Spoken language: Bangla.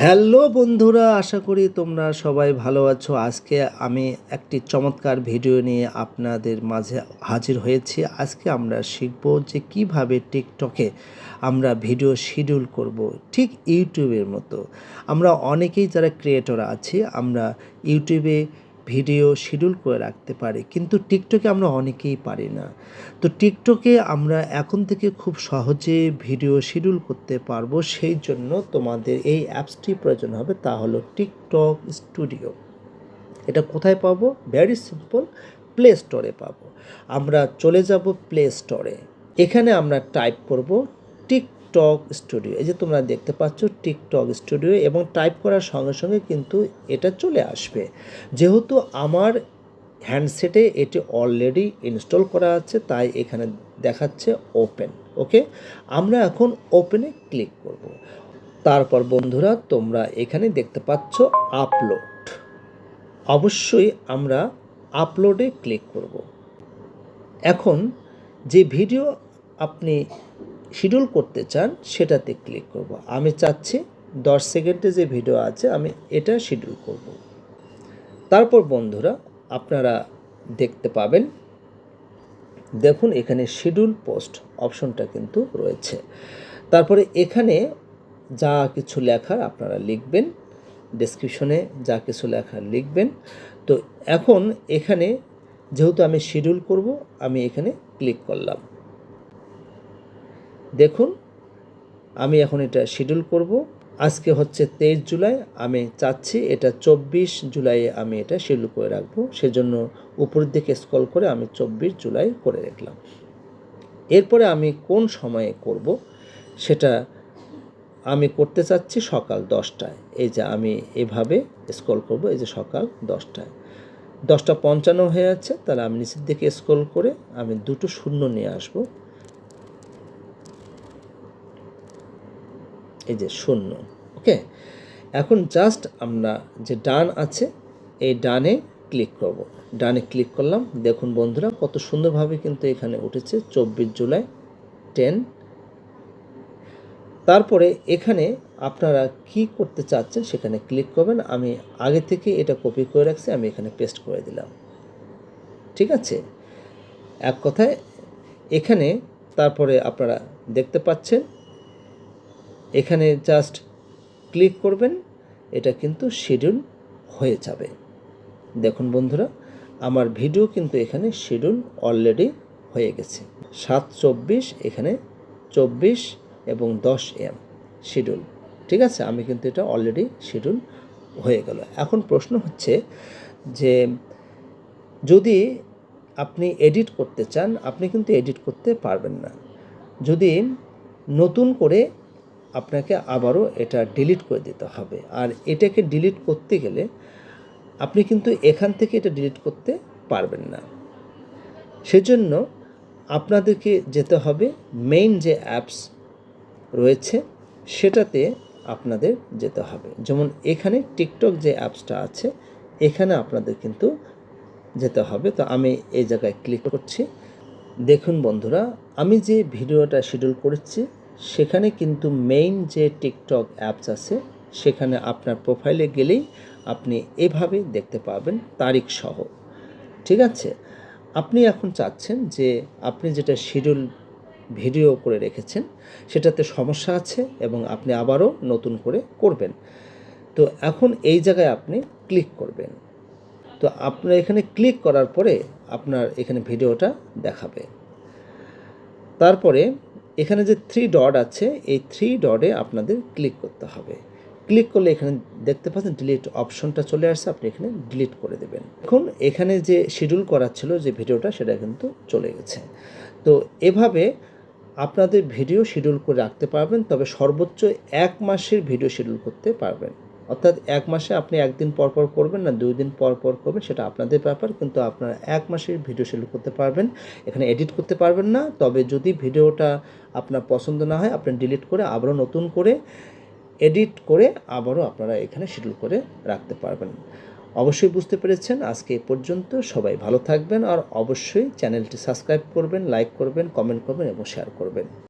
হ্যালো বন্ধুরা, আশা করি তোমরা সবাই ভালো আছো। আজকে আমি একটি চমৎকার ভিডিও নিয়ে আপনাদের মাঝে হাজির হয়েছি। আজকে আমরা শিখব যে কিভাবে টিকটকে আমরা ভিডিও শিডিউল করব, ঠিক ইউটিউবের মতো। আমরা অনেকেই যারা ক্রিয়েটর আছি, আমরা ইউটিউবে ভিডিও শিডিউল করে রাখতে পারি, কিন্তু টিকটকে আমরা অনেকেই পারি না। তো টিকটকে আমরা এখন থেকে খুব সহজে ভিডিও শিডিউল করতে পারবো। সেই জন্য তোমাদের এই অ্যাপসটি প্রয়োজন হবে, তা হলো টিকটক স্টুডিও। এটা কোথায় পাবো? ভেরি সিম্পল, প্লে স্টোরে পাবো। আমরা চলে যাব প্লে স্টোরে। এখানে আমরা টাইপ করব টিকটক স্টুডিও। এই যে তোমরা দেখতে পাচ্ছ টিকটক স্টুডিও, এবং টাইপ করার সঙ্গে সঙ্গে কিন্তু এটা চলে আসবে। যেহেতু আমার হ্যান্ডসেটে এটি অলরেডি ইনস্টল করা আছে, তাই এখানে দেখাচ্ছে ওপেন। ওকে, আমরা এখন ওপেনে ক্লিক করব। তারপর বন্ধুরা তোমরা এখানে দেখতে পাচ্ছ আপলোড। অবশ্যই আমরা আপলোডে ক্লিক করব। এখন যে ভিডিও আপনি শিডিউল করতে চান সেটাতে ক্লিক করব। আমি চাচ্ছি 10 সেকেন্ডে যে ভিডিও আছে আমি এটা শিডিউল করব। তারপর বন্ধুরা আপনারা দেখতে পাবেন, দেখুন এখানে শিডিউল পোস্ট অপশনটা কিন্তু রয়েছে। তারপরে এখানে যা কিছু লেখার আপনারা লিখবেন, ডেসক্রিপশনে যা কিছু লেখার লিখবেন। তো এখন এখানে যেহেতু আমি শিডিউল করব, আমি এখানে ক্লিক করলাম। দেখুন আমি এখন এটা শিডিউল করব। আজকে হচ্ছে 23 জুলাই, আমি চাচ্ছি এটা 24 জুলাইয়ে আমি এটা শিডিউল করে রাখবো। সেজন্য উপরের দিকে স্ক্রল করে আমি 24 জুলাই করে রাখলাম। এরপরে আমি কোন সময়ে করব সেটা আমি করতে চাচ্ছি সকাল 10টায়। এই যে আমি এভাবে স্ক্রল করব, এই যে সকাল 10টায়। 10:55 হয়ে যাচ্ছে, তাহলে আমি নিচের দিকে স্ক্রল করে আমি দুটো শূন্য নিয়ে আসব। এই যে শূন্য। ওকে, এখন জাস্ট আমরা যে ডান আছে এই ডানে ক্লিক করব। ডানে ক্লিক করলাম। দেখুন বন্ধুরা কত সুন্দরভাবে কিন্তু এখানে উঠেছে 24 জুলাই 10। তারপরে এখানে আপনারা কি করতে চাচ্ছেন সেখানে ক্লিক করবেন। আমি আগে থেকে এটা কপি করে রাখছি, আমি এখানে পেস্ট করে দিলাম। ঠিক আছে, এক কথায় এখানে তারপরে আপনারা দেখতে পাচ্ছেন, এখানে জাস্ট ক্লিক করবেন, এটা কিন্তু শিডিউল হয়ে যাবে। দেখুন বন্ধুরা আমার ভিডিও কিন্তু এখানে শিডিউল অলরেডি হয়ে গেছে। 7:24 এখানে 24 এবং 10 AM শিডিউল। ঠিক আছে, আমি কিন্তু এটা অলরেডি শিডিউল হয়ে গেল। এখন প্রশ্ন হচ্ছে যে যদি আপনি এডিট করতে চান, আপনি কিন্তু এডিট করতে পারবেন না। যদি নতুন করে আপনাকে আবারও এটা ডিলিট করে দিতে হবে। আর এটাকে ডিলিট করতে গেলে আপনি কিন্তু এখান থেকে এটা ডিলিট করতে পারবেন না। সেজন্য আপনাদেরকে যেতে হবে মেইন যে অ্যাপস রয়েছে সেটাতে আপনাদের যেতে হবে। যেমন এখানে টিকটক যে অ্যাপসটা আছে এখানে আপনাদের কিন্তু যেতে হবে। তো আমি এই জায়গায় ক্লিক করছি। দেখুন বন্ধুরা আমি যে ভিডিওটা শিডিউল করেছি সেখানে কিন্তু মেইন যে টিকটক অ্যাপস আছে সেখানে আপনার প্রোফাইলে গেলেই আপনি এভাবে দেখতে পাবেন তারিখ সহ। ঠিক আছে, আপনি এখন চাচ্ছেন যে আপনি যেটা শিডিউল ভিডিও করে রেখেছেন সেটাতে সমস্যা আছে এবং আপনি আবারও নতুন করে করবেন। তো এখন এই জায়গায় আপনি ক্লিক করবেন। তো আপনার এখানে ক্লিক করার পরে আপনার এখানে ভিডিওটা দেখাবে। তারপরে এখানে যে 3 ডট আছে এই 3 ডটে আপনাদের ক্লিক করতে হবে। ক্লিক করলে এখানে দেখতে পাচ্ছেন ডিলিট অপশনটা চলে আসছে, আপনি এখানে ডিলিট করে দেবেন। এখন এখানে যে শিডিউল করা ছিল যে ভিডিওটা সেটা কিন্তু চলে গেছে। তো এভাবে আপনাদের ভিডিও শিডিউল করে রাখতে পারবেন, তবে সর্বোচ্চ 1 মাসের ভিডিও শিডিউল করতে পারবেন। অর্থাৎ 1 মাসে আপনি 1 দিন পর পর করবেন না 2 দিন পর পর করবেন, সেটা আপনাদের ব্যাপার, কিন্তু আপনারা 1 মাসের ভিডিও শিডিউল করতে পারবেন। এখানে এডিট করতে পারবেন না, তবে যদি ভিডিওটা আপনার পছন্দ না হয় আপনি ডিলিট করে আবারও নতুন করে এডিট করে আবারও আপনারা এখানে শিডিউল করে রাখতে পারবেন। অবশ্যই বুঝতে পেরেছেন। আজকে এ পর্যন্ত, সবাই ভালো থাকবেন আর অবশ্যই চ্যানেলটি সাবস্ক্রাইব করবেন, লাইক করবেন, কমেন্ট করবেন এবং শেয়ার করবেন।